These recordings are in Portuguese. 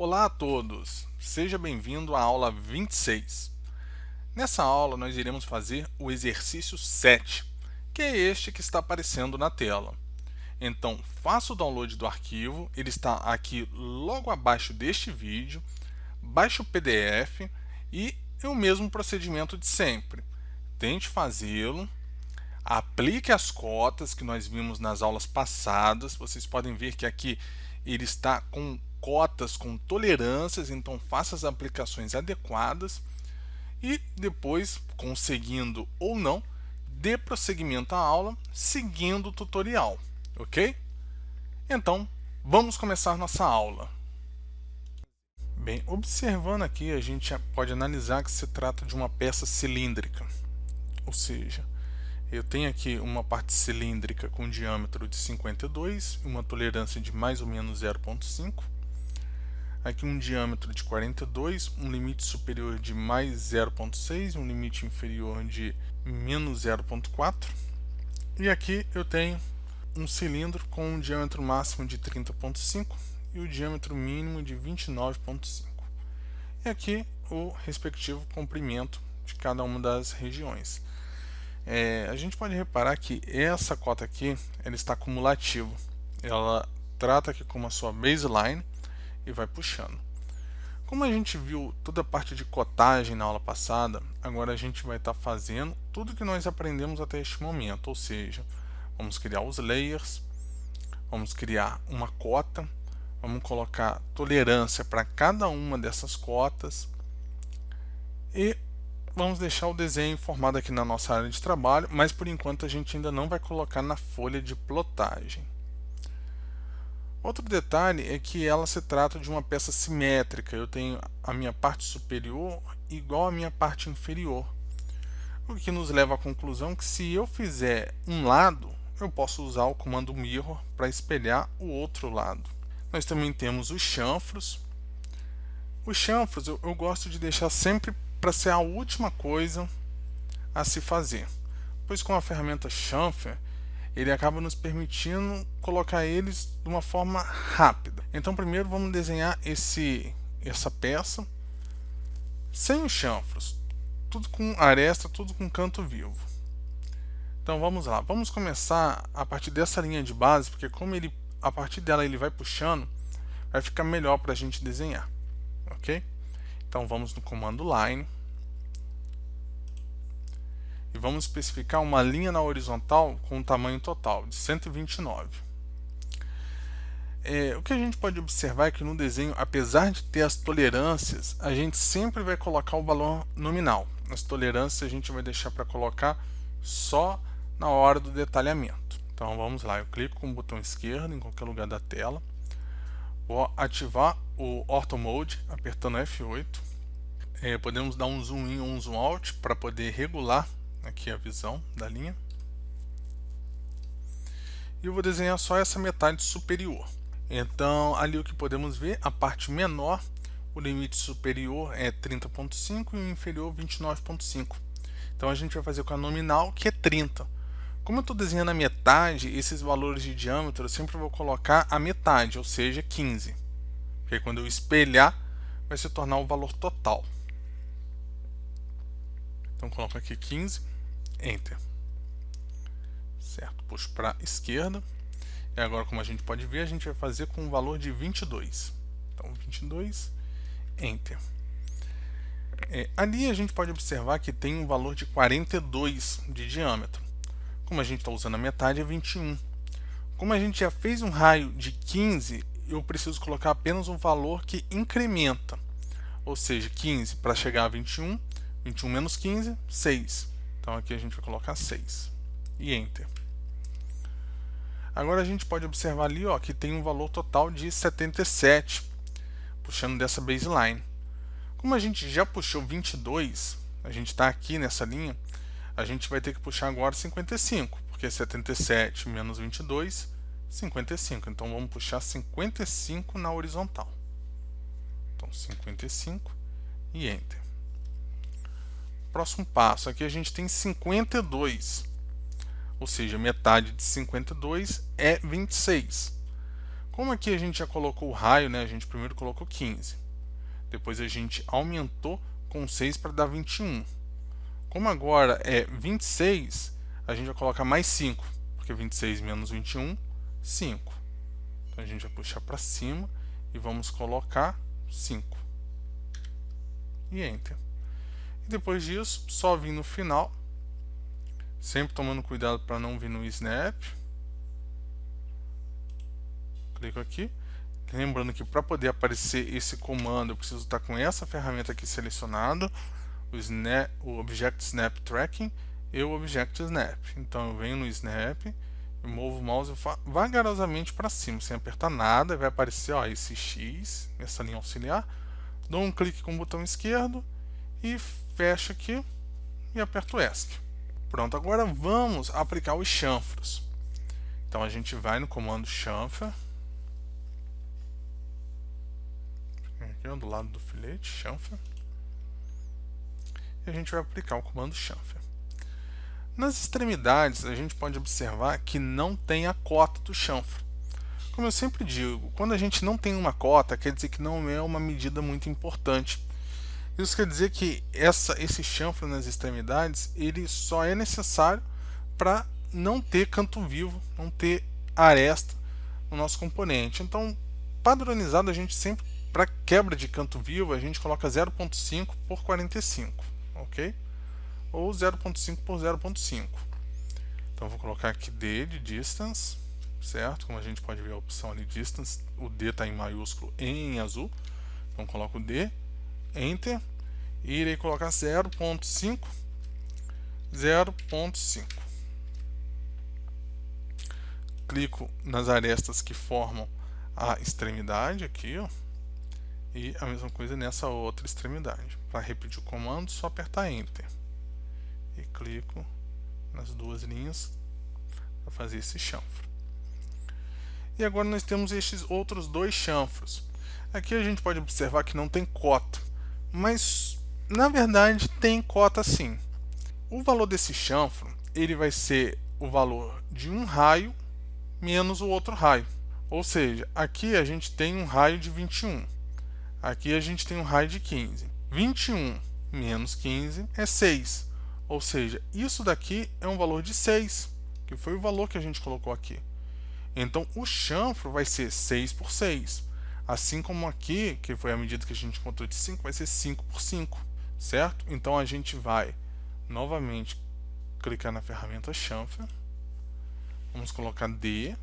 Olá a todos, seja bem-vindo à aula 26. Nessa aula nós iremos fazer o exercício 7, que é este que está aparecendo na tela. Então faça o download do arquivo, ele está aqui logo abaixo deste vídeo, baixe o PDF e é o mesmo procedimento de sempre. Tente fazê-lo, aplique as cotas que nós vimos nas aulas passadas. Vocês podem ver que aqui ele está com cotas com tolerâncias, então faça as aplicações adequadas e depois, conseguindo ou não, dê prosseguimento à aula seguindo o tutorial, ok? Então, vamos começar nossa aula. Bem, observando aqui, a gente pode analisar que se trata de uma peça cilíndrica, ou seja, eu tenho aqui uma parte cilíndrica com diâmetro de 52 e uma tolerância de mais ou menos 0,5. Aqui um diâmetro de 42, um limite superior de mais 0,6, um limite inferior de menos 0,4. E aqui eu tenho um cilindro com um diâmetro máximo de 30,5 e o diâmetro mínimo de 29,5. E aqui o respectivo comprimento de cada uma das regiões. A gente pode reparar que essa cota aqui ela está cumulativa. Ela trata aqui como a sua baseline e vai puxando. Como a gente viu toda a parte de cotagem na aula passada, agora a gente vai estar fazendo tudo que nós aprendemos até este momento, ou seja, vamos criar os layers, vamos criar uma cota, vamos colocar tolerância para cada uma dessas cotas e vamos deixar o desenho formado aqui na nossa área de trabalho, mas por enquanto a gente ainda não vai colocar na folha de plotagem. Outro detalhe é que ela se trata de uma peça simétrica. Eu tenho a minha parte superior igual à minha parte inferior, o que nos leva à conclusão que se eu fizer um lado, eu posso usar o comando mirror para espelhar o outro lado. Nós também temos os chanfros. Os chanfros eu gosto de deixar sempre para ser a última coisa a se fazer, pois com a ferramenta chamfer ele acaba nos permitindo colocar eles de uma forma rápida. Então primeiro vamos desenhar essa peça sem os chanfros, tudo com aresta, tudo com canto vivo. Então vamos lá, vamos começar a partir dessa linha de base, porque como ele, a partir dela ele vai puxando, vai ficar melhor para a gente desenhar, ok? Então vamos no comando line e vamos especificar uma linha na horizontal com um tamanho total de 129. O que a gente pode observar é que no desenho, apesar de ter as tolerâncias, a gente sempre vai colocar o valor nominal. As tolerâncias a gente vai deixar para colocar só na hora do detalhamento. Então vamos lá, eu clico com o botão esquerdo em qualquer lugar da tela, vou ativar o Ortho Mode apertando F8. Podemos dar um zoom in ou um zoom out para poder regular aqui a visão da linha. E eu vou desenhar só essa metade superior. Então ali o que podemos ver, a parte menor, o limite superior é 30,5 e o inferior 29,5. Então a gente vai fazer com a nominal, que é 30. Como eu estou desenhando a metade, esses valores de diâmetro eu sempre vou colocar a metade, ou seja, 15. Porque quando eu espelhar, vai se tornar o valor total. Então coloco aqui 15, Enter. Certo, puxo para a esquerda. E agora, como a gente pode ver, a gente vai fazer com um valor de 22. Então 22, Enter. Ali a gente pode observar que tem um valor de 42 de diâmetro. Como a gente está usando a metade, é 21. Como a gente já fez um raio de 15, eu preciso colocar apenas um valor que incrementa. Ou seja, 15 para chegar a 21, 21 menos 15, 6. Então aqui a gente vai colocar 6. E Enter. Agora a gente pode observar ali que tem um valor total de 77, puxando dessa baseline. Como a gente já puxou 22, a gente está aqui nessa linha, a gente vai ter que puxar agora 55, porque 77 menos 22, 55. Então vamos puxar 55 na horizontal. Então 55 e Enter. Próximo passo, aqui a gente tem 52, ou seja, metade de 52 é 26. Como aqui a gente já colocou o raio, né, a gente primeiro colocou 15. Depois a gente aumentou com 6 para dar 21. Como agora é 26, a gente vai colocar mais 5, porque 26 menos 21, 5. Então a gente vai puxar para cima e vamos colocar 5. E Enter. E depois disso, só vir no final, sempre tomando cuidado para não vir no Snap. Clico aqui. Lembrando que para poder aparecer esse comando, eu preciso estar com essa ferramenta aqui selecionada, o Object Snap Tracking e o Object Snap. Então eu venho no Snap, eu movo o mouse vagarosamente para cima, sem apertar nada, vai aparecer ó, esse X, essa linha auxiliar. Dou um clique com o botão esquerdo e fecho aqui e aperto ESC. Pronto, agora vamos aplicar os chanfros. Então a gente vai no comando chanfer, aqui do lado do filete, chanfer, e a gente vai aplicar o comando chanfer. Nas extremidades, a gente pode observar que não tem a cota do chanfro. Como eu sempre digo, quando a gente não tem uma cota, quer dizer que não é uma medida muito importante. Isso quer dizer que esse chanfro nas extremidades, ele só é necessário para não ter canto vivo, não ter aresta no nosso componente. Então, padronizado, a gente sempre, para quebra de canto vivo, a gente coloca 0.5 por 45, ok? Ou 0.5 por 0.5. Então vou colocar aqui D de distance, certo? Como a gente pode ver a opção ali distance, o D está em maiúsculo e em azul. Então coloco o D, Enter, e irei colocar 0.5, 0.5. Clico nas arestas que formam a extremidade aqui, ó, e a mesma coisa nessa outra extremidade. Para repetir o comando, só apertar Enter. E clico nas duas linhas para fazer esse chanfro. E agora nós temos estes outros dois chanfros. Aqui a gente pode observar que não tem cota, mas na verdade tem cota sim. O valor desse chanfro ele vai ser o valor de um raio menos o outro raio. Ou seja, aqui a gente tem um raio de 21. Aqui a gente tem um raio de 15. 21 menos 15 é 6. Ou seja, isso daqui é um valor de 6, que foi o valor que a gente colocou aqui. Então, o chanfro vai ser 6 por 6. Assim como aqui, que foi a medida que a gente encontrou de 5, vai ser 5 por 5, certo? Então, a gente vai novamente clicar na ferramenta chanfer. Vamos colocar D.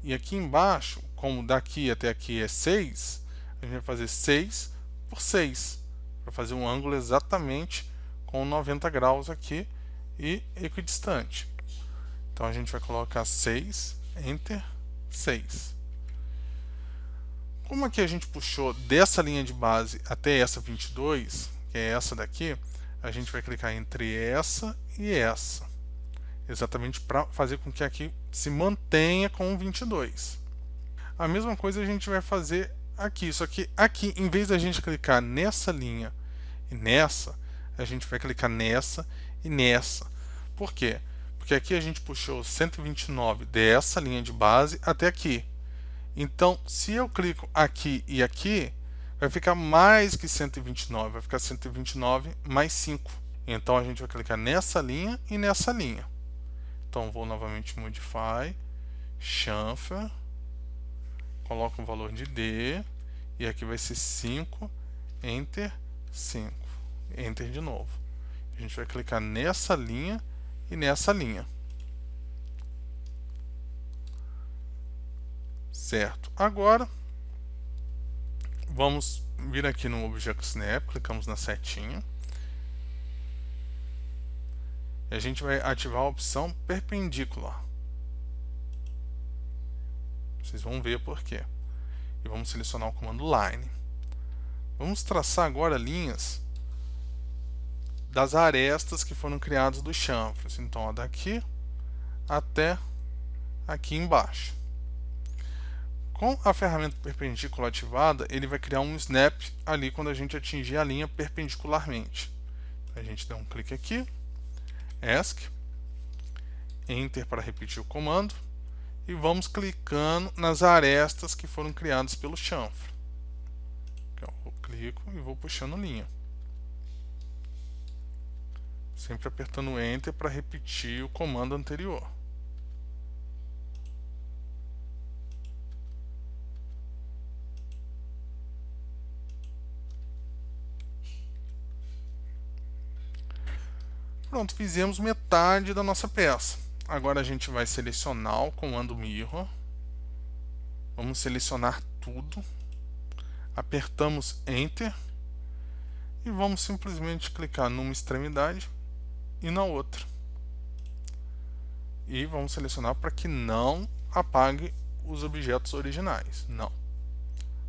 E aqui embaixo, como daqui até aqui é 6, a gente vai fazer 6 por 6, para fazer um ângulo exatamente com 90 graus aqui e equidistante. Então a gente vai colocar 6, Enter, 6. Como aqui a gente puxou dessa linha de base até essa 22, que é essa daqui, a gente vai clicar entre essa e essa, exatamente para fazer com que aqui se mantenha com 22. A mesma coisa a gente vai fazer aqui, só que aqui, em vez da gente clicar nessa linha e nessa, a gente vai clicar nessa e nessa. Por quê? Porque aqui a gente puxou 129 dessa linha de base até aqui. Então, se eu clico aqui e aqui, vai ficar mais que 129, vai ficar 129 mais 5. Então a gente vai clicar nessa linha e nessa linha. Então vou novamente Modify, Chanfer, coloco o valor de D, e aqui vai ser 5, Enter, 5. Enter de novo. A gente vai clicar nessa linha e nessa linha. Certo. Agora, vamos vir aqui no Object Snap, clicamos na setinha. E a gente vai ativar a opção Perpendicular. Vocês vão ver por quê. E vamos selecionar o comando Line. Vamos traçar agora linhas das arestas que foram criadas dos chanfros. Então, ó, daqui até aqui embaixo. Com a ferramenta perpendicular ativada, ele vai criar um snap ali quando a gente atingir a linha perpendicularmente. A gente dá um clique aqui, ESC, Enter para repetir o comando, e vamos clicando nas arestas que foram criadas pelo chanfro. Eu clico e vou puxando linha. Sempre apertando Enter para repetir o comando anterior. Pronto, fizemos metade da nossa peça. Agora a gente vai selecionar o comando Mirror. Vamos selecionar tudo. Apertamos Enter. E vamos simplesmente clicar numa extremidade e na outra. E vamos selecionar para que não apague os objetos originais. Não.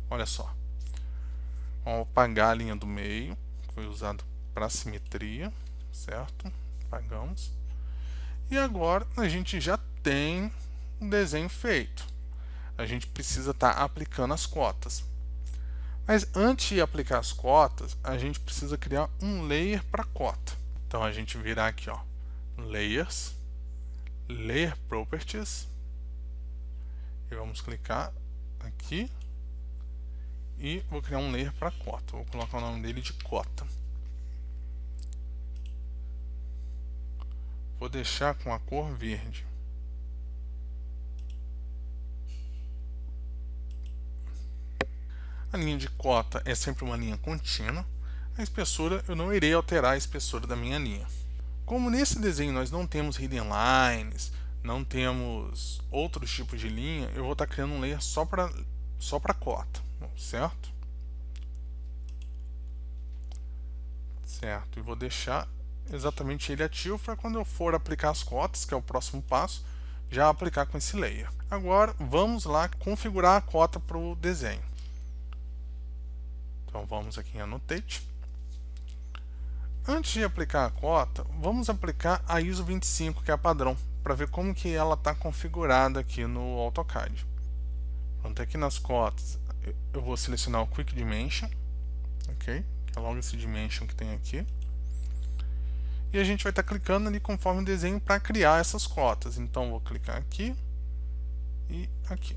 Olha só. Vamos apagar a linha do meio, que foi usado para simetria, certo? Apagamos. E agora a gente já tem um desenho feito. A gente precisa estar aplicando as cotas. Mas antes de aplicar as cotas, a gente precisa criar um layer para cota. Então a gente virá aqui, ó, Layers, Layer Properties, e vamos clicar aqui e vou criar um layer para cota. Vou colocar o nome dele de cota. Vou deixar com a cor verde. A linha de cota é sempre uma linha contínua. A espessura, eu não irei alterar a espessura da minha linha. Como nesse desenho nós não temos hidden lines, não temos outros tipos de linha, eu vou estar criando um layer só para cota, certo? Certo, e vou deixar exatamente ele ativo para quando eu for aplicar as cotas, que é o próximo passo, já aplicar com esse layer. Agora vamos lá configurar a cota para o desenho. Então vamos aqui em Annotate. Antes de aplicar a cota, vamos aplicar a ISO 25, que é a padrão, para ver como que ela está configurada aqui no AutoCAD. Pronto, aqui nas cotas eu vou selecionar o Quick Dimension, ok? Que é logo esse Dimension que tem aqui. E a gente vai estar clicando ali conforme o desenho para criar essas cotas. Então vou clicar aqui e aqui.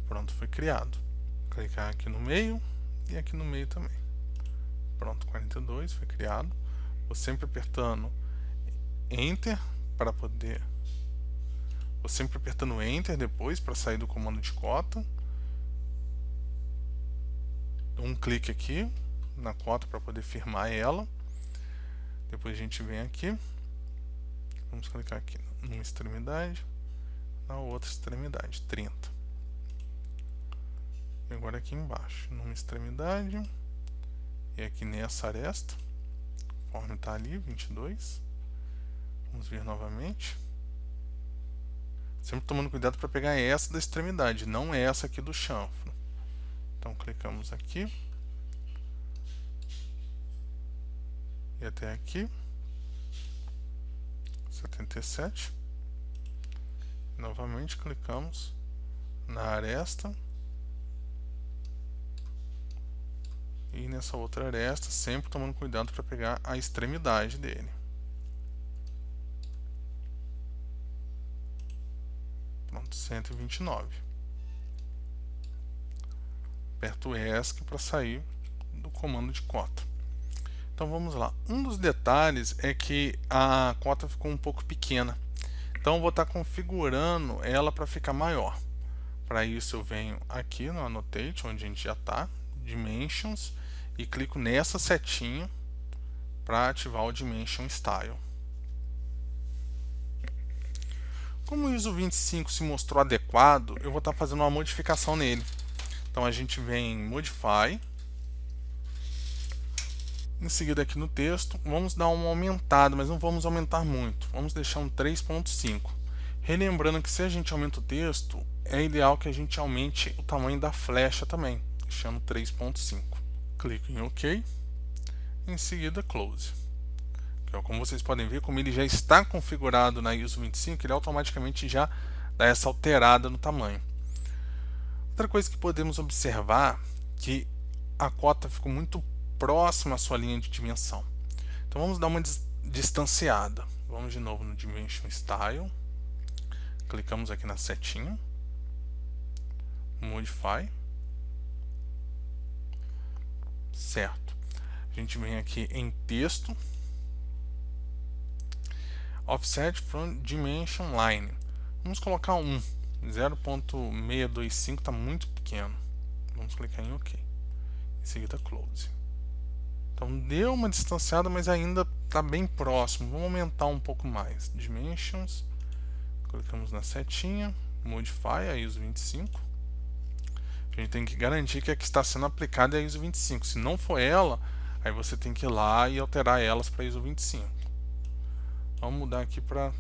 Pronto, foi criado. Clicar aqui no meio e aqui no meio também. Pronto, 42 foi criado. Vou sempre apertando Enter para poder. Vou sempre apertando Enter depois para sair do comando de cota. Dou um clique aqui na cota para poder firmar ela. Depois a gente vem aqui. Vamos clicar aqui numa extremidade, na outra extremidade, 30. E agora aqui embaixo, numa extremidade, e aqui nessa aresta, conforme está ali, 22. Vamos ver novamente. Sempre tomando cuidado para pegar essa da extremidade, não essa aqui do chanfro. Então clicamos aqui. E até aqui. 77. Novamente clicamos na aresta. E nessa outra aresta, sempre tomando cuidado para pegar a extremidade dele. Pronto, 129. Aperto o ESC para sair do comando de cota. Então vamos lá. Um dos detalhes é que a cota ficou um pouco pequena. Então eu vou estar configurando ela para ficar maior. Para isso eu venho aqui no Annotate, onde a gente já está, Dimensions, e clico nessa setinha para ativar o Dimension Style. Como o ISO 25 se mostrou adequado, eu vou estar fazendo uma modificação nele. Então a gente vem em Modify, em seguida aqui no texto, vamos dar uma aumentada, mas não vamos aumentar muito, vamos deixar um 3.5. Relembrando que se a gente aumenta o texto, é ideal que a gente aumente o tamanho da flecha também, deixando 3.5. Clico em OK, em seguida Close. Como vocês podem ver, como ele já está configurado na ISO 25, ele automaticamente já dá essa alterada no tamanho. Outra coisa que podemos observar é que a cota ficou muito próxima à sua linha de dimensão. Então vamos dar uma distanciada. Vamos de novo no Dimension Style, Clicamos aqui na setinha, Modify, certo. A gente vem aqui em texto, Offset from Dimension Line. Vamos colocar 1, 0.625 está muito pequeno. Vamos clicar em OK. Em seguida, Close. Então deu uma distanciada, mas ainda está bem próximo. Vamos aumentar um pouco mais. Dimensions, clicamos na setinha, Modify, a ISO 25. A gente tem que garantir que a que está sendo aplicada é a ISO 25. Se não for ela, aí você tem que ir lá e alterar elas para a ISO 25. Vamos mudar aqui para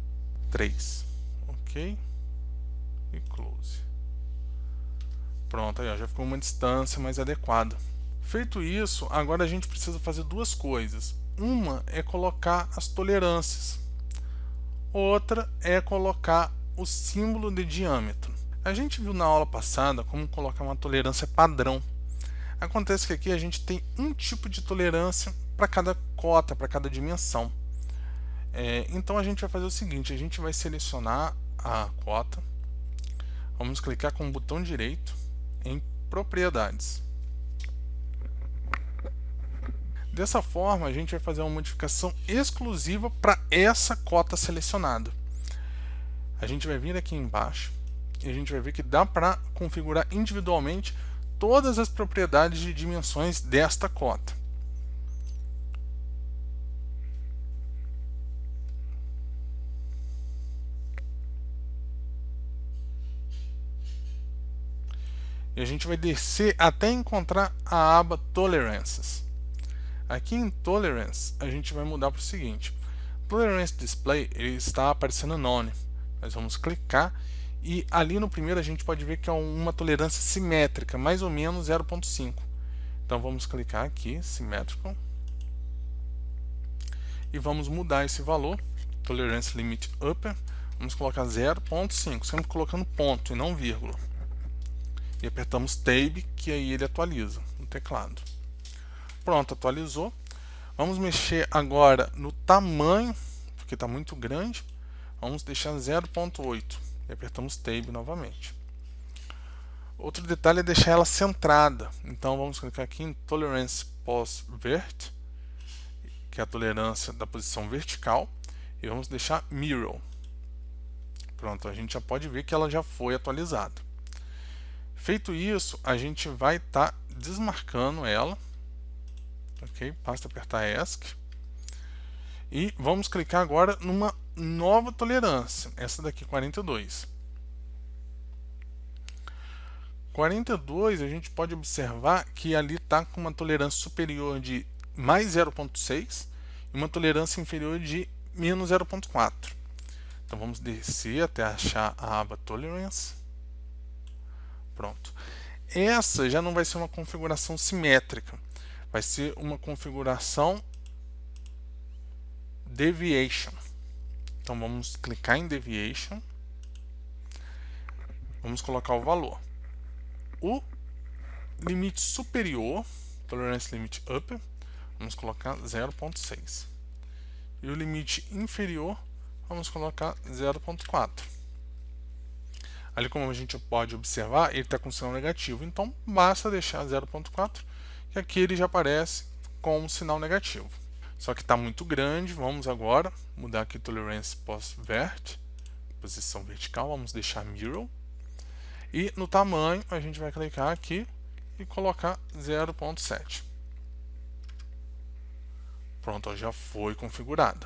3. OK. E Close. Pronto, aí ó, já ficou uma distância mais adequada. Feito isso, agora a gente precisa fazer duas coisas. Uma é colocar as tolerâncias. Outra é colocar o símbolo de diâmetro. A gente viu na aula passada como colocar uma tolerância padrão. Acontece que aqui a gente tem um tipo de tolerância para cada cota, para cada dimensão. Então a gente vai fazer o seguinte, a gente vai selecionar a cota, vamos clicar com o botão direito em Propriedades. Dessa forma a gente vai fazer uma modificação exclusiva para essa cota selecionada. A gente vai vir aqui embaixo e a gente vai ver que dá para configurar individualmente todas as propriedades de dimensões desta cota. E a gente vai descer até encontrar a aba Tolerances. Aqui em Tolerance a gente vai mudar para o seguinte: Tolerance Display ele está aparecendo None. Nós vamos clicar e ali no primeiro a gente pode ver que é uma tolerância simétrica, mais ou menos 0.5. Então vamos clicar aqui, Symmetrical, e vamos mudar esse valor, Tolerance Limit Upper, vamos colocar 0.5, sempre colocando ponto e não vírgula. E apertamos Tab, que aí ele atualiza no teclado. Pronto, atualizou. Vamos mexer agora no tamanho, porque está muito grande. Vamos deixar 0.8 e apertamos Tab novamente. Outro detalhe é deixar ela centrada. Então vamos clicar aqui em Tolerance Pos Vert, que é a tolerância da posição vertical, e vamos deixar Mirror. Pronto, a gente já pode ver que ela já foi atualizada. Feito isso, a gente vai estar desmarcando ela. Ok, basta apertar ESC. E vamos clicar agora numa nova tolerância. Essa daqui, 42. 42, a gente pode observar que ali está com uma tolerância superior de mais 0.6 e uma tolerância inferior de menos 0.4. Então vamos descer até achar a aba Tolerance. Pronto. Essa já não vai ser uma configuração simétrica. Vai ser uma configuração Deviation. Então vamos clicar em Deviation. Vamos colocar o valor. O limite superior, Tolerance Limit Upper, vamos colocar 0.6. E o limite inferior, vamos colocar 0.4. Ali, como a gente pode observar, ele está com sinal negativo. Então basta deixar 0.4 que aqui ele já aparece com um sinal negativo. Só que está muito grande. Vamos agora mudar aqui Tolerance Pos Vert, posição vertical, vamos deixar Mirror. E no tamanho a gente vai clicar aqui e colocar 0.7. Pronto, ó, já foi configurada.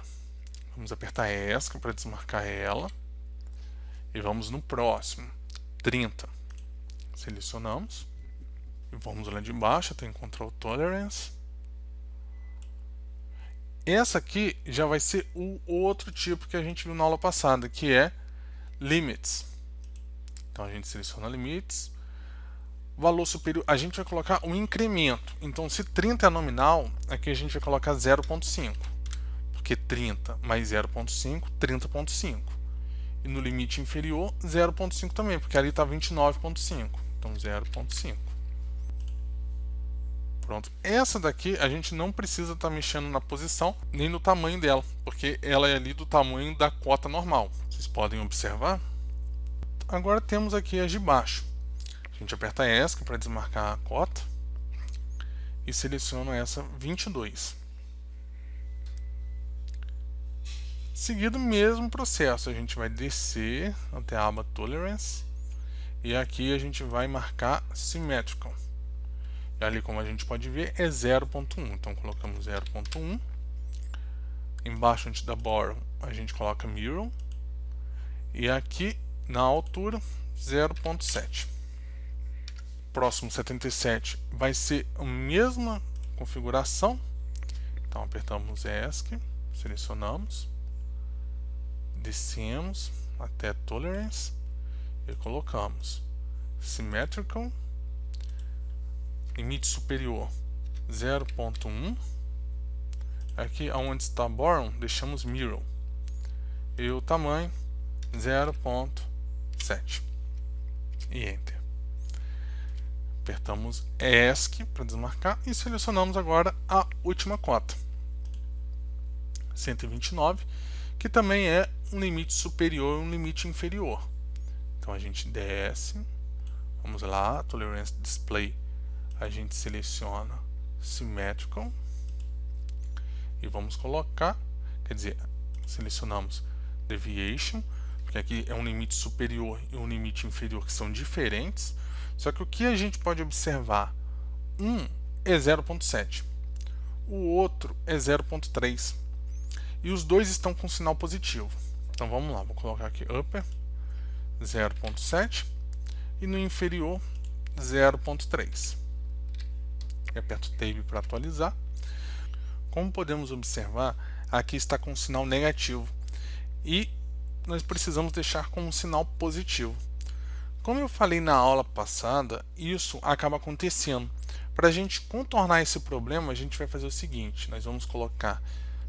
Vamos apertar ESC para desmarcar ela. E vamos no próximo, 30. Selecionamos. E vamos lá de baixo até encontrar o Tolerance. Essa aqui já vai ser o outro tipo que a gente viu na aula passada, que é Limits. Então a gente seleciona Limits. Valor superior, a gente vai colocar um incremento. Então se 30 é nominal, aqui a gente vai colocar 0.5. Porque 30 mais 0.5, 30.5. E no limite inferior, 0.5 também, porque ali está 29.5. Então 0.5. Pronto. Essa daqui a gente não precisa estar mexendo na posição nem no tamanho dela, porque ela é ali do tamanho da cota normal. Vocês podem observar. Pronto, agora temos aqui as de baixo. A gente aperta ESC para desmarcar a cota e seleciono essa 22. Seguido o mesmo processo, a gente vai descer até a aba Tolerance e aqui a gente vai marcar Symmetrical. E ali, como a gente pode ver, é 0.1. Então colocamos 0.1. Embaixo, antes da borrow, a gente coloca Mirror. E aqui, na altura, 0.7. Próximo 77 vai ser a mesma configuração. Então apertamos ESC, selecionamos, descemos até Tolerance e colocamos Symmetrical, limite superior 0.1. Aqui onde está Borrow, deixamos Mirror e o tamanho 0.7 e Enter. Apertamos ESC para desmarcar e selecionamos agora a última cota, 129, que também é um limite superior e um limite inferior. Então a gente desce, vamos lá, Tolerance Display, a gente seleciona Symmetrical e vamos colocar, quer dizer, selecionamos Deviation, porque aqui é um limite superior e um limite inferior que são diferentes. Só que o que a gente pode observar, um é 0.7, o outro é 0.3 e os dois estão com sinal positivo. Então vamos lá, vou colocar aqui upper 0.7 e no inferior 0.3. E aperto Tab para atualizar. Como podemos observar, aqui está com um sinal negativo e nós precisamos deixar com um sinal positivo. Como eu falei na aula passada, isso acaba acontecendo. Para a gente contornar esse problema, a gente vai fazer o seguinte: nós vamos colocar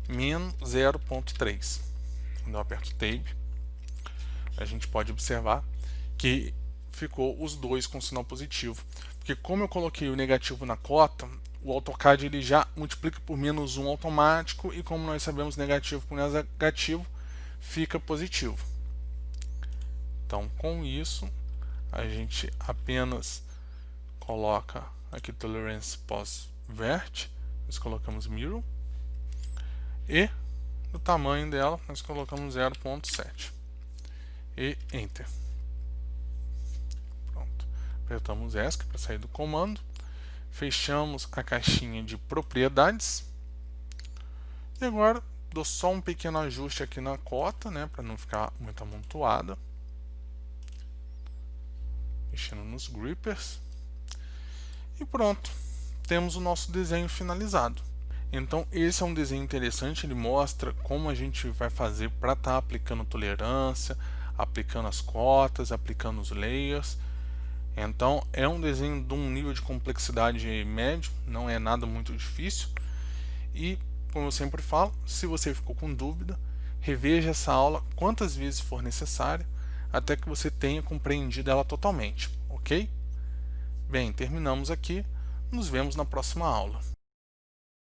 menos 0.3. Quando eu aperto Tab, a gente pode observar que ficou os dois com sinal positivo. Porque como eu coloquei o negativo na cota, o AutoCAD ele já multiplica por menos 1 automático, e como nós sabemos, negativo com negativo fica positivo. Então, com isso, a gente apenas coloca aqui Tolerance Pos-Vert, nós colocamos Mirror, e no tamanho dela nós colocamos 0.7 e Enter. Pronto. Apertamos ESC para sair do comando, fechamos a caixinha de propriedades e agora dou só um pequeno ajuste aqui na cota, né, para não ficar muito amontoada. Mexendo nos grippers e pronto, temos o nosso desenho finalizado. Então esse é um desenho interessante, ele mostra como a gente vai fazer para estar aplicando tolerância, aplicando as cotas, aplicando os layers. Então é um desenho de um nível de complexidade médio, não é nada muito difícil. E como eu sempre falo, se você ficou com dúvida, reveja essa aula quantas vezes for necessário, até que você tenha compreendido ela totalmente, ok? Bem, terminamos aqui, nos vemos na próxima aula.